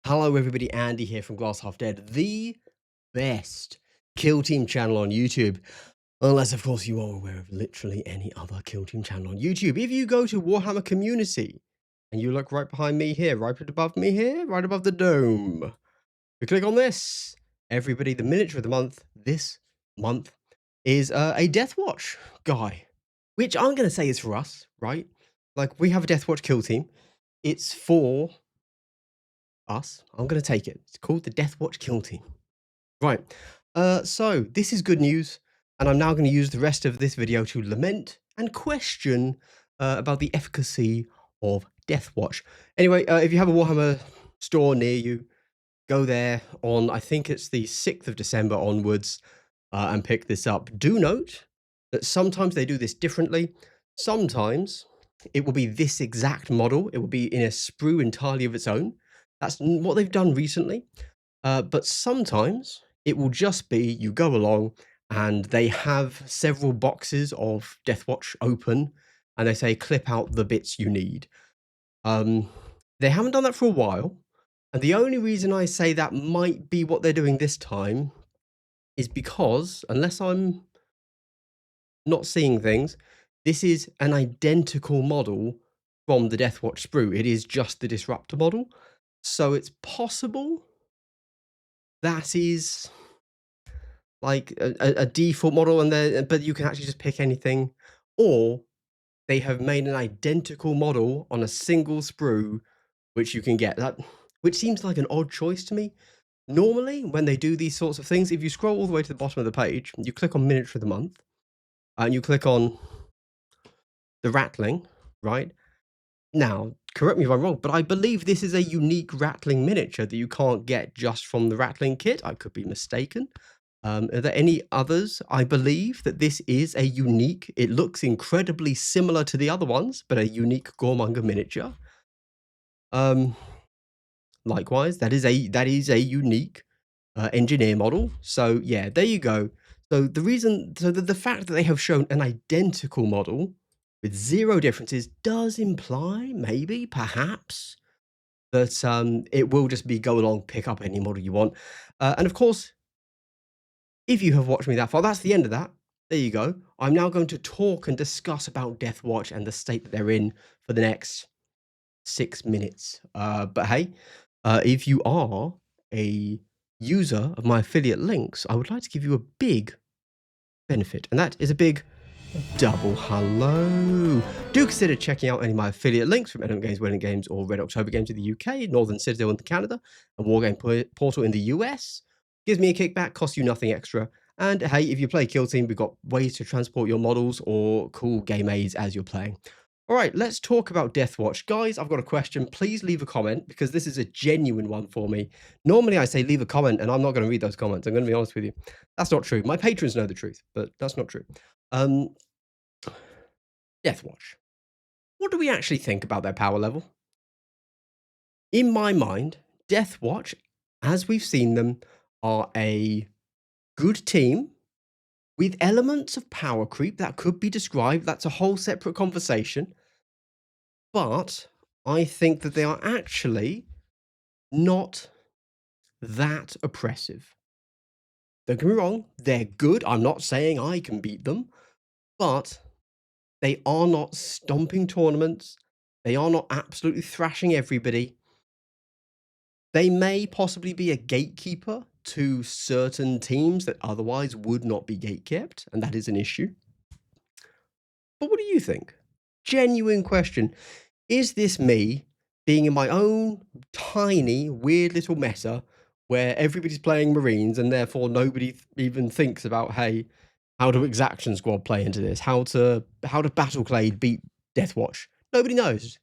Hello everybody, Andy here from Glass Half Dead, the best kill team channel on YouTube. Unless, of course, you are aware of literally any other kill team channel on YouTube. If you go to Warhammer Community, and you look right behind me here, right above me here, right above the dome, you click on this. Everybody, the miniature of the month, this month, is a Deathwatch guy. Which I'm going to say is for us, right? Like, we have a Deathwatch kill team. It's for us. I'm going to take it. It's called the Deathwatch Kill Team. Right. So this is good news, and I'm now going to use the rest of this video to lament and question about the efficacy of Deathwatch. Anyway, if you have a Warhammer store near you, go there on, I think it's the 6th of December onwards, and pick this up. Do note that sometimes they do this differently. Sometimes it will be this exact model. It will be in a sprue entirely of its own. That's what they've done recently. But sometimes it will just be you go along and they have several boxes of Deathwatch open and they say clip out the bits you need. They haven't done that for a while. And the only reason I say that might be what they're doing this time is because, unless I'm not seeing things, this is an identical model from the Deathwatch sprue. It is just the Disruptor model. So it's possible that is like a default model, and but you can actually just pick anything, or they have made an identical model on a single sprue, which you can get. That, which seems like an odd choice to me. Normally, when they do these sorts of things, if you scroll all the way to the bottom of the page, you click on Miniature of the Month, and you click on the Rattling, right? Now, correct me if I'm wrong, but I believe this is a unique Rattling miniature that you can't get just from the Rattling kit. I could be mistaken. Are there any others? I believe that this is a unique, it looks incredibly similar to the other ones, but a unique Gormonger miniature. Likewise, that is a unique engineer model. So yeah, there you go. So the fact that they have shown an identical model with zero differences does imply, maybe, perhaps, that it will just be go along, pick up any model you want. And of course, if you have watched me that far, that's the end of that. There you go. I'm now going to talk and discuss about Deathwatch and the state that they're in for the next 6 minutes. But hey, if you are a user of my affiliate links, I would like to give you a big benefit, and that is a big double hello. Do consider checking out any of my affiliate links from Edmund Games, Wedding Games, or Red October Games in the UK, Northern Citadel in Canada, and Wargame Portal in the US. Gives me a kickback, costs you nothing extra. And hey, if you play Kill Team, we've got ways to transport your models or cool game aids as you're playing. All right, let's talk about Deathwatch. Guys, I've got a question. Please leave a comment because this is a genuine one for me. Normally I say leave a comment and I'm not going to read those comments. I'm going to be honest with you. That's not true. My patrons know the truth, but that's not true. Deathwatch. What do we actually think about their power level? In my mind, Deathwatch, as we've seen them, are a good team with elements of power creep that could be described. That's a whole separate conversation. But I think that they are actually not that oppressive. Don't get me wrong, they're good. I'm not saying I can beat them, but they are not stomping tournaments. They are not absolutely thrashing everybody. They may possibly be a gatekeeper to certain teams that otherwise would not be gatekept, and that is an issue. But what do you think? Genuine question. Is this me being in my own tiny, weird little meta where everybody's playing Marines and therefore nobody even thinks about, hey, how do Exaction Squad play into this? How to Battleclade beat Deathwatch? Nobody knows.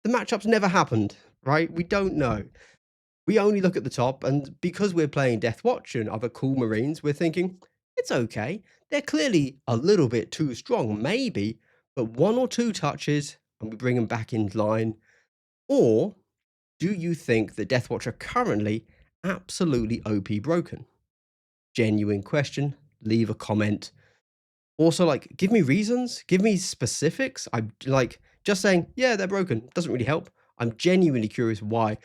The matchup's never happened, right? We don't know. We only look at the top, and because we're playing Deathwatch and other cool Marines, we're thinking, it's okay. They're clearly a little bit too strong, maybe, but 1 or 2 touches and we bring them back in line. Or do you think that Deathwatch are currently absolutely OP broken? Genuine question. Leave a comment. Also, like, give me reasons, give me specifics. I'm like, just saying, yeah, they're broken doesn't really help. I'm genuinely curious why.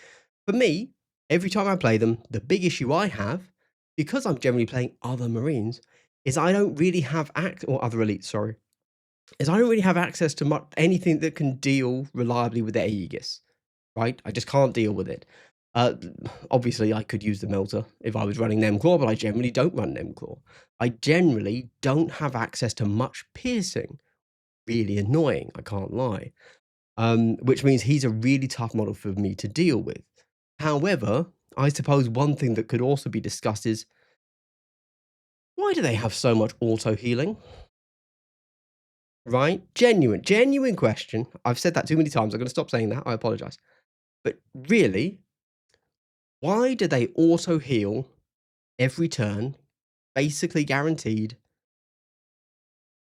For me, Every time I play them, the big issue I have, because I'm generally playing other Marines, is I don't really have or other elites, sorry, is I don't really have access to anything that can deal reliably with the Aegis, right? I just can't deal with it. Uh, Obviously, I could use the Melter if I was running Nemclaw, but I generally don't run Nemclaw. I generally don't have access to much piercing. Really annoying, I can't lie. Which means he's a really tough model for me to deal with. However, I suppose one thing that could also be discussed is, why do they have so much auto healing? Right? Genuine question. I've said that too many times. I'm going to stop saying that. I apologize. But really, why do they auto heal every turn, basically guaranteed?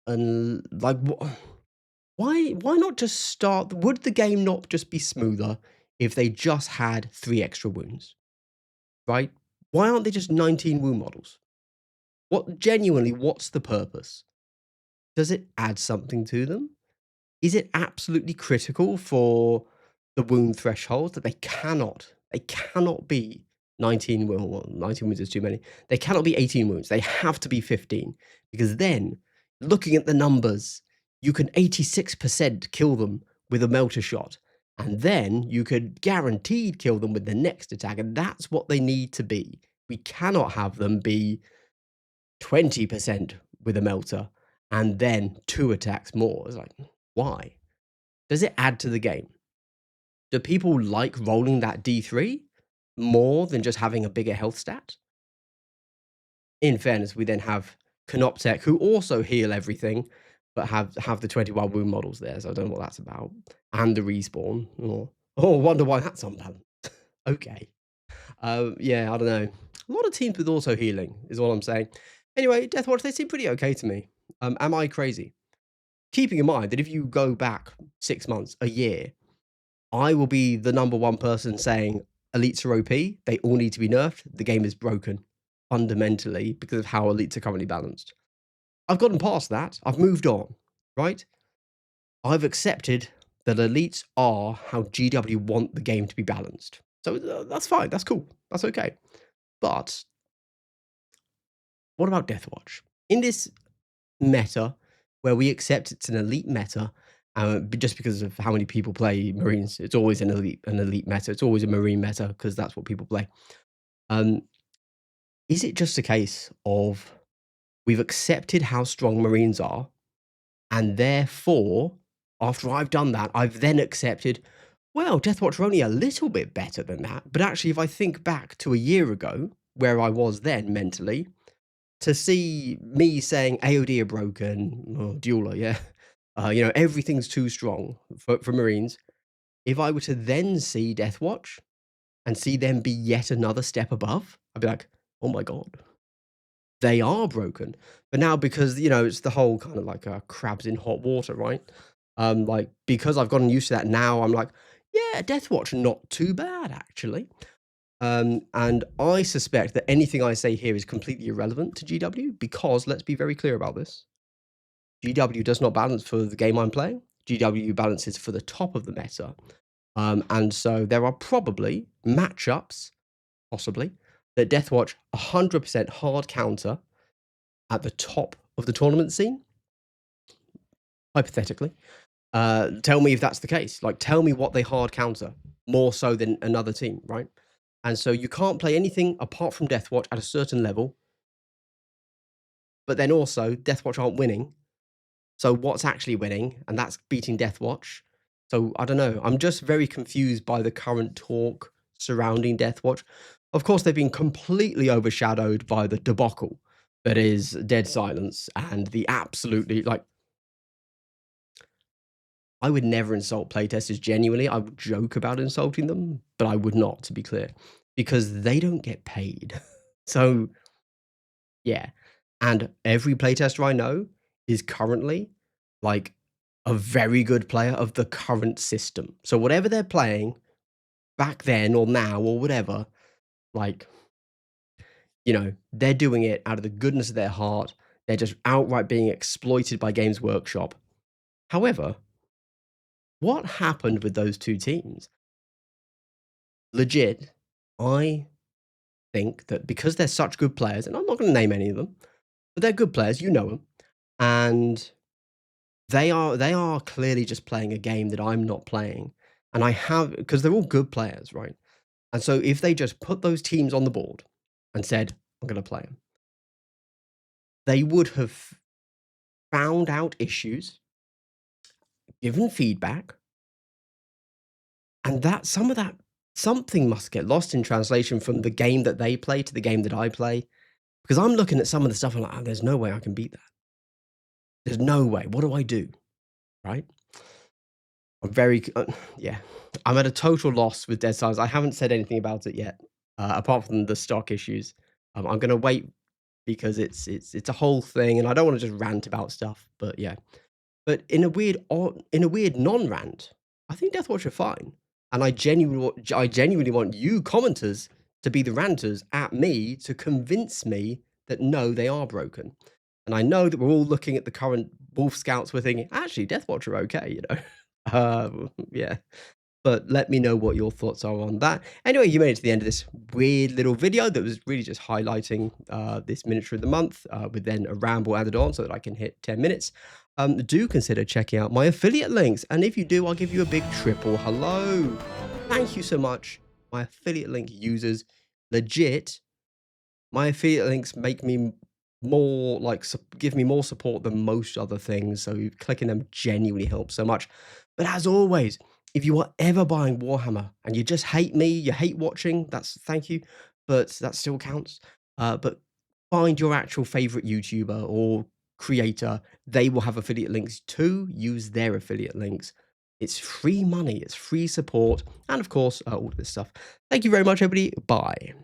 And like, why not just start? Would the game not just be smoother if they just had 3 extra wounds? Right? Why aren't they just 19 wound models? What's the purpose? Does it add something to them? Is it absolutely critical for the wound threshold that they cannot be 19 wounds? Well, 19 wounds is too many. They cannot be 18 wounds. They have to be 15, because then, looking at the numbers, you can 86% kill them with a melter shot, and then you could guaranteed kill them with the next attack, and that's what they need to be. We cannot have them be 20% with a melter and then 2 attacks more. It's like, why? Does it add to the game? Do people like rolling that D3 more than just having a bigger health stat? In fairness, we then have Canoptech, who also heal everything, but have the 21 wound models there, so I don't know what that's about. And the respawn. Wonder why that's unbalanced. Okay. Yeah, I don't know. A lot of teams with auto healing is all I'm saying. Anyway, Deathwatch, they seem pretty okay to me. Am I crazy? Keeping in mind that if you go back 6 months, a year, I will be the number one person saying elites are OP, they all need to be nerfed, the game is broken fundamentally because of how elites are currently balanced. I've gotten past that, I've moved on, right? I've accepted that elites are how GW want the game to be balanced. So that's fine, that's cool, that's okay. But what about Deathwatch? In this meta, where we accept it's an elite meta, just because of how many people play Marines, it's always an elite meta. It's always a Marine meta because that's what people play. Is it just a case of we've accepted how strong Marines are, and therefore, after I've done that, I've then accepted, well, Deathwatch are only a little bit better than that. But actually, if I think back to a year ago, where I was then mentally, to see me saying AOD are broken, Dueler, yeah, everything's too strong for Marines. If I were to then see Deathwatch and see them be yet another step above, I'd be like, oh my God, they are broken. But now, because, it's the whole kind of like crabs in hot water, right? Like, because I've gotten used to that now, I'm like, yeah, Deathwatch, not too bad, actually. And I suspect that anything I say here is completely irrelevant to GW, because let's be very clear about this. GW does not balance for the game I'm playing. GW balances for the top of the meta. And so there are probably matchups, possibly, that Deathwatch 100% hard counter at the top of the tournament scene, hypothetically. Tell me if that's the case. Like, tell me what they hard counter more so than another team, right? And so you can't play anything apart from Deathwatch at a certain level, but then also Deathwatch aren't winning. So what's actually winning? And that's beating Deathwatch. So I don't know. I'm just very confused by the current talk surrounding Deathwatch. Of course, they've been completely overshadowed by the debacle that is Dead Silence and the absolutely, like, I would never insult playtesters genuinely. I would joke about insulting them, but I would not, to be clear, because they don't get paid. So, yeah. And every playtester I know is currently like a very good player of the current system. So whatever they're playing back then or now or whatever, like, they're doing it out of the goodness of their heart. They're just outright being exploited by Games Workshop. However, what happened with those two teams? Legit, I think that because they're such good players, and I'm not going to name any of them, but they're good players, you know them, and they are clearly just playing a game that I'm not playing, and I have because they're all good players, right? And so if they just put those teams on the board and said, "I'm going to play them," they would have found out issues, given feedback, and that some of that something must get lost in translation from the game that they play to the game that I play. Because I'm looking at some of the stuff and I'm like, "Oh, there's no way I can beat that. There's no way. What do I do?" Right? I'm very, yeah. I'm at a total loss with Dead Silence. I haven't said anything about it yet, apart from the stock issues. I'm gonna wait because it's a whole thing, and I don't want to just rant about stuff. But yeah, but in a weird non-rant, I think Deathwatch are fine, and I genuinely want you commenters to be the ranters at me to convince me that no, they are broken. And I know that we're all looking at the current Wolf Scouts, we're thinking, actually, Deathwatch are okay, you know. Yeah, but let me know what your thoughts are on that. Anyway, you made it to the end of this weird little video that was really just highlighting this miniature of the month with then a ramble added on so that I can hit 10 minutes. Do consider checking out my affiliate links. And if you do, I'll give you a big triple hello. Thank you so much, my affiliate link users. Legit, my affiliate links make me more like give me more support than most other things. So clicking them genuinely helps so much. But as always, if you are ever buying Warhammer and you just hate me, you hate watching, that's thank you, but that still counts. But find your actual favorite YouTuber or creator. They will have affiliate links too. Use their affiliate links. It's free money, it's free support, and of course, all of this stuff. Thank you very much, everybody. Bye.